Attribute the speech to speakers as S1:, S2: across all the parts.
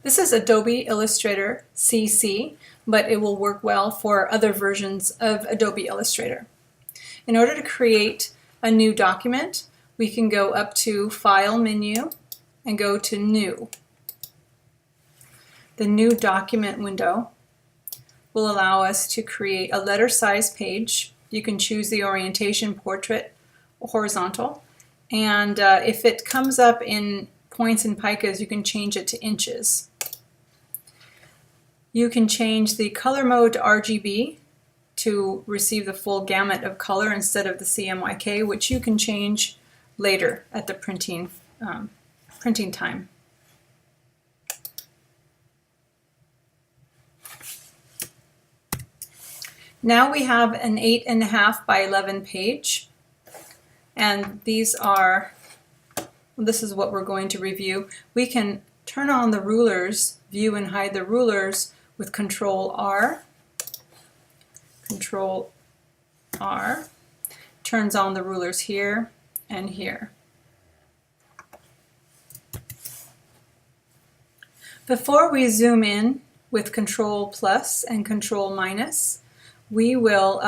S1: This is Adobe Illustrator CC, but it will work well for other versions of Adobe Illustrator. In order to create a new document, we can go up to File menu and go to New. The New Document window will allow us to create a letter size page. You can choose the orientation, portrait, or horizontal. And if it comes up in points and picas, you can change it to inches. You can change the color mode to RGB to receive the full gamut of color instead of the CMYK, which you can change later at the printing time. Now we have an 8.5 by 11 page, and this is what we're going to review. We can turn on the rulers, view and hide the rulers with Ctrl R. Ctrl R turns on the rulers here and here. Before we zoom in with Ctrl plus and Ctrl minus, we will,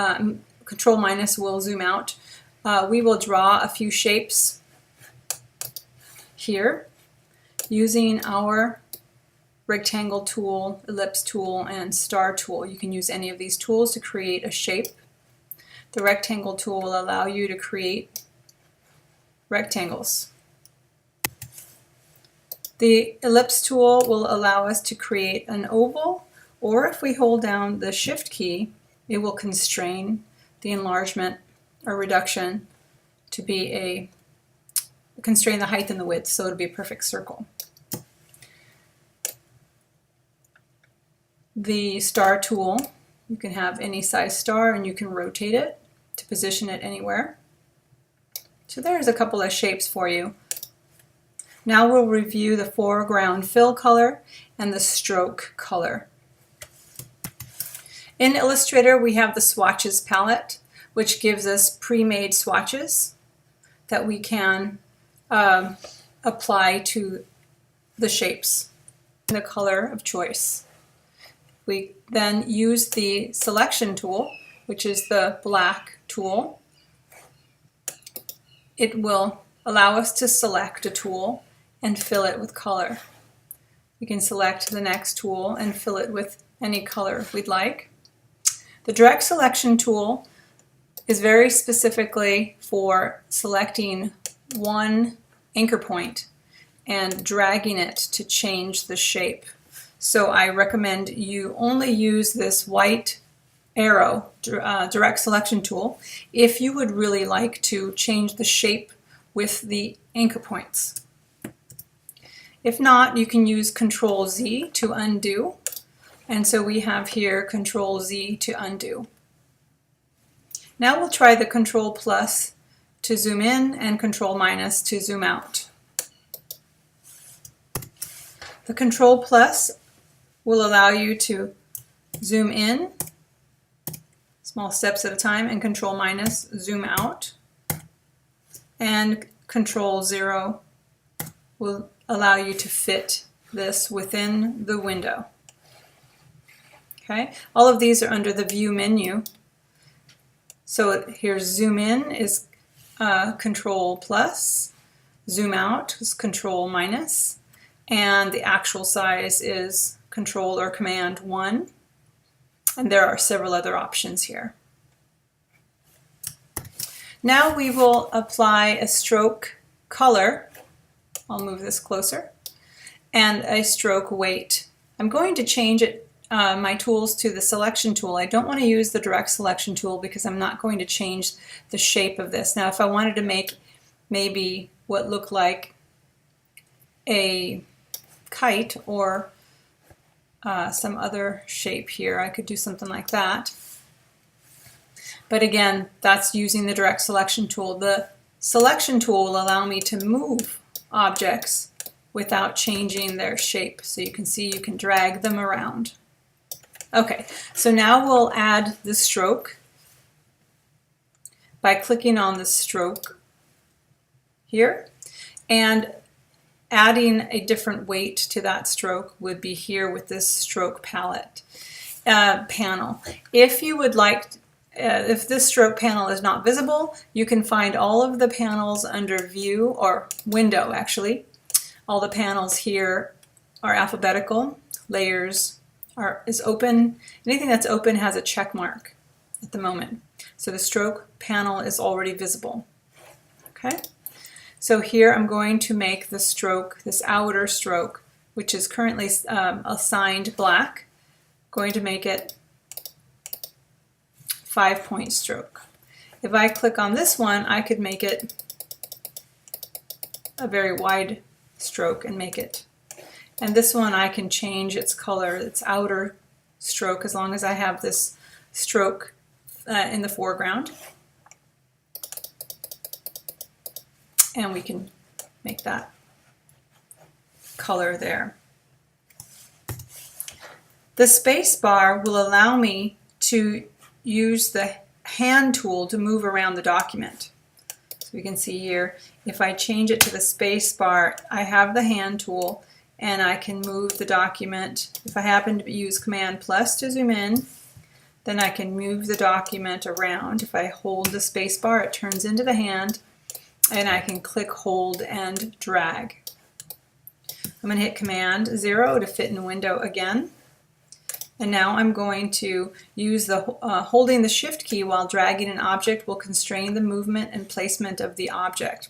S1: Ctrl minus will zoom out. We will draw a few shapes here using our rectangle tool, ellipse tool, and star tool. You can use any of these tools to create a shape. The rectangle tool will allow you to create rectangles. The ellipse tool will allow us to create an oval, or if we hold down the Shift key, it will constrain the enlargement or reduction to be constrain the height and the width, so it'll be a perfect circle. The star tool, you can have any size star and you can rotate it to position it anywhere. So there's a couple of shapes for you. Now we'll review the foreground fill color and the stroke color. In Illustrator, we have the swatches palette, which gives us pre-made swatches that we can apply to the shapes in the color of choice. We then use the selection tool, which is the black tool. It will allow us to select a tool and fill it with color. We can select the next tool and fill it with any color we'd like. The direct selection tool is very specifically for selecting one anchor point and dragging it to change the shape. So I recommend you only use this white arrow direct selection tool if you would really like to change the shape with the anchor points. If not, you can use Ctrl Z to undo. And so we have here Ctrl Z to undo. Now we'll try the Ctrl plus to zoom in and Ctrl minus to zoom out. The Ctrl plus will allow you to zoom in, small steps at a time, and Ctrl minus, zoom out. And Ctrl 0 will allow you to fit this within the window. Okay, all of these are under the View menu. So here's zoom in is Ctrl plus, zoom out is Ctrl minus, and the actual size is Control or Command 1, and there are several other options here. Now we will apply a stroke color. I'll move this closer, and a stroke weight. I'm going to change it, my tools to the selection tool. I don't want to use the direct selection tool because I'm not going to change the shape of this. Now if I wanted to make maybe what looked like a kite or some other shape here, I could do something like that. But again, that's using the direct selection tool. The selection tool will allow me to move objects without changing their shape. So you can see you can drag them around. Okay, so now we'll add the stroke by clicking on the stroke here. And adding a different weight to that stroke would be here with this stroke palette panel. If you would like, if this stroke panel is not visible, you can find all of the panels under View, or Window actually. All the panels here are alphabetical. Layers is open. Anything that's open has a check mark at the moment. So the stroke panel is already visible. Okay. So here I'm going to make the stroke, this outer stroke, which is currently assigned black, going to make it 5-point stroke. If I click on this one, I could make it a very wide stroke and make it. And this one I can change its color, its outer stroke, as long as I have this stroke in the foreground. And we can make that color there. The space bar will allow me to use the hand tool to move around the document. So we can see here, if I change it to the space bar, I have the hand tool and I can move the document. If I happen to use Command plus to zoom in, then I can move the document around. If I hold the space bar, it turns into the hand, and I can click, hold, and drag. I'm going to hit Command 0 to fit in the window again. And now I'm going to use the holding the Shift key while dragging an object will constrain the movement and placement of the object.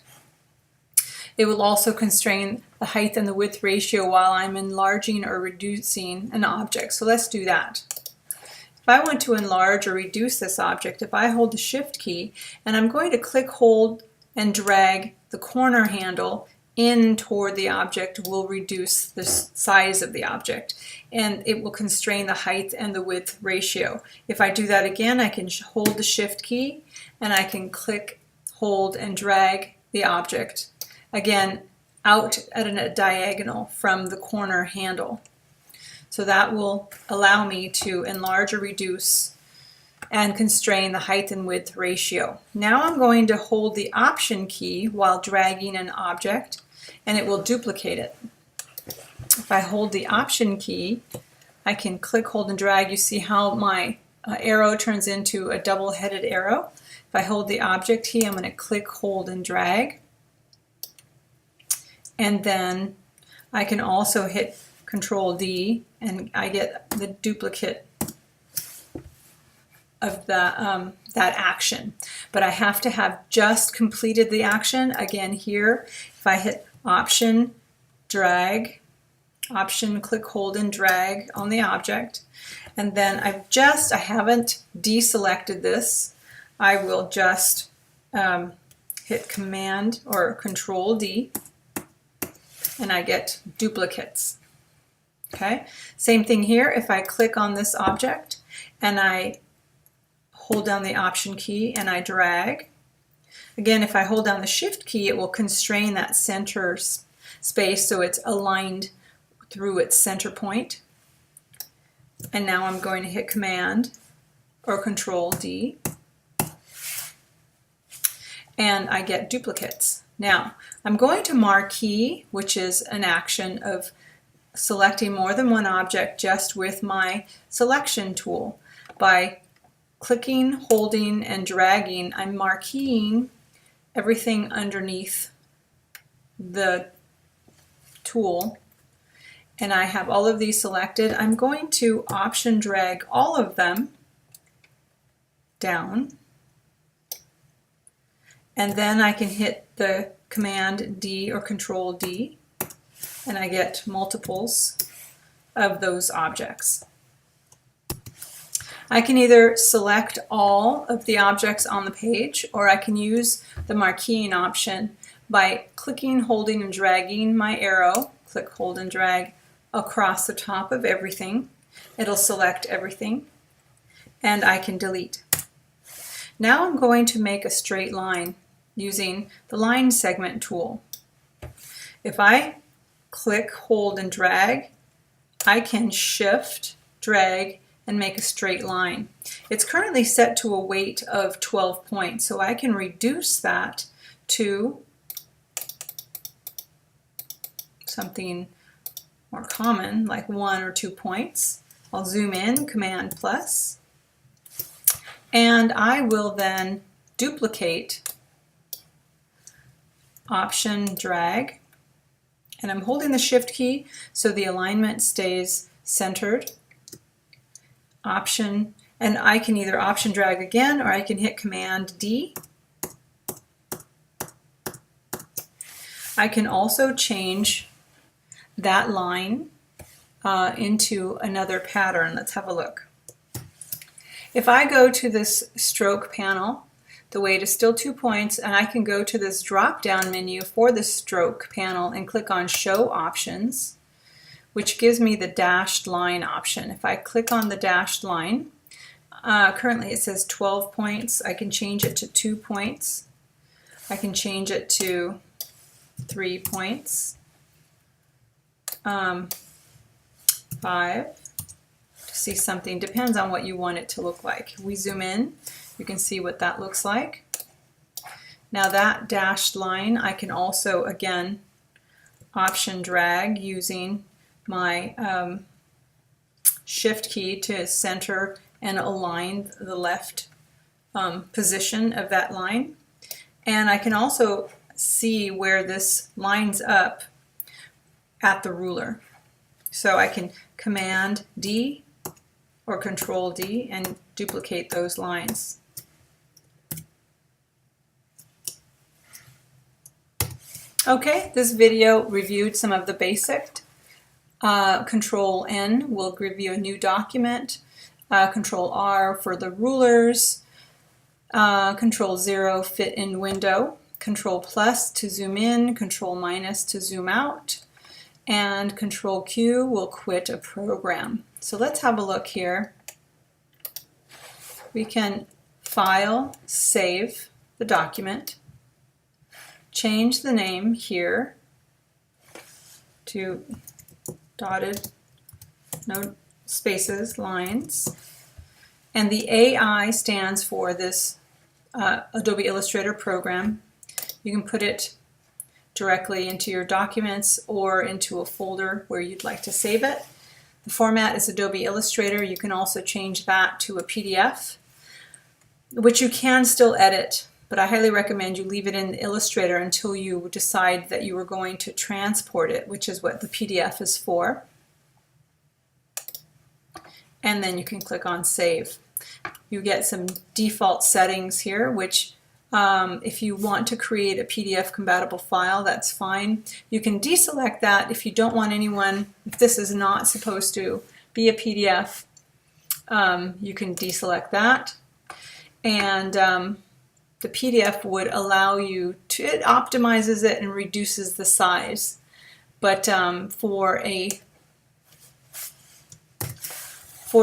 S1: It will also constrain the height and the width ratio while I'm enlarging or reducing an object. So let's do that. If I want to enlarge or reduce this object, if I hold the Shift key and I'm going to click, hold, and drag the corner handle in toward the object, will reduce the size of the object, and it will constrain the height and the width ratio. If I do that again, I can hold the Shift key and I can click, hold, and drag the object again out at a diagonal from the corner handle. So that will allow me to enlarge or reduce and constrain the height and width ratio. Now I'm going to hold the Option key while dragging an object, and it will duplicate it. If I hold the Option key, I can click, hold, and drag. You see how my arrow turns into a double-headed arrow. If I hold the Object key, I'm going to click, hold, and drag. And then I can also hit Ctrl D, and I get the duplicate of the, that action. But I have to have just completed the action. Again here, if I hit Option, drag, Option, click, hold, and drag on the object, and then I haven't deselected this. I will just hit Command or Control D, and I get duplicates. Okay, same thing here. If I click on this object and I hold down the Option key and I drag. Again, if I hold down the Shift key, it will constrain that center space so it's aligned through its center point. And now I'm going to hit Command or Control D, and I get duplicates. Now, I'm going to marquee, which is an action of selecting more than one object just with my selection tool. By clicking, holding, and dragging, I'm marqueing everything underneath the tool, and I have all of these selected. I'm going to Option drag all of them down, and then I can hit the Command D or Control D, and I get multiples of those objects. I can either select all of the objects on the page, or I can use the marqueing option by clicking, holding, and dragging my arrow, click, hold, and drag across the top of everything. It'll select everything, and I can delete. Now I'm going to make a straight line using the line segment tool. If I click, hold, and drag, I can shift, drag, and make a straight line. It's currently set to a weight of 12 points, so I can reduce that to something more common, like 1 or 2 points. I'll zoom in, Command plus, and I will then duplicate, Option drag, and I'm holding the Shift key so the alignment stays centered. Option, and I can either Option drag again, or I can hit Command D. I can also change that line into another pattern. Let's have a look. If I go to this stroke panel, the weight is still 2 points, and I can go to this drop-down menu for the stroke panel and click on Show Options, which gives me the dashed line option. If I click on the dashed line, currently it says 12 points. I can change it to 2 points. I can change it to 3 points, 5, to see something. Depends on what you want it to look like. If we zoom in, you can see what that looks like. Now that dashed line, I can also, again, Option drag using my Shift key to center and align the left position of that line. And I can also see where this lines up at the ruler. So I can Command D or Ctrl D and duplicate those lines. Okay, this video reviewed some of the basic. Ctrl N will give you a new document. Ctrl R for the rulers. Ctrl 0 fit in window. Ctrl plus to zoom in. Ctrl minus to zoom out. And Ctrl Q will quit a program. So let's have a look here. We can file, save the document, change the name here to dotted, no spaces, lines, and the AI stands for this Adobe Illustrator program. You can put it directly into your documents or into a folder where you'd like to save it. The format is Adobe Illustrator. You can also change that to a PDF, which you can still edit, but I highly recommend you leave it in Illustrator until you decide that you are going to transport it, which is what the PDF is for. And then you can click on Save. You get some default settings here, which if you want to create a PDF compatible file, that's fine. You can deselect that if you don't want anyone, if this is not supposed to be a PDF, you can deselect that. And the PDF would allow you to, it optimizes it and reduces the size. But for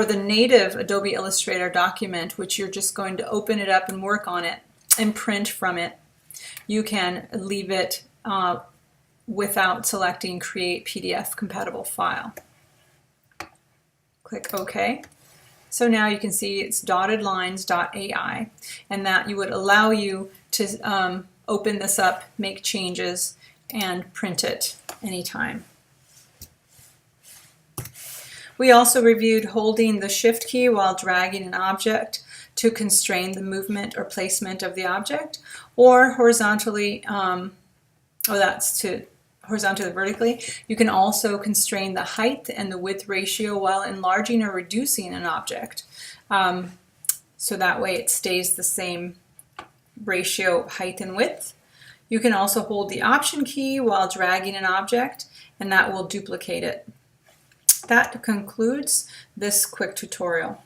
S1: the native Adobe Illustrator document, which you're just going to open it up and work on it and print from it, you can leave it without selecting Create PDF Compatible File. Click OK. So now you can see it's dottedlines.ai, and that you would allow you to open this up, make changes, and print it anytime. We also reviewed holding the Shift key while dragging an object to constrain the movement or placement of the object, or horizontally, that's to horizontally or vertically. You can also constrain the height and the width ratio while enlarging or reducing an object. So that way it stays the same ratio, height and width. You can also hold the Option key while dragging an object, and that will duplicate it. That concludes this quick tutorial.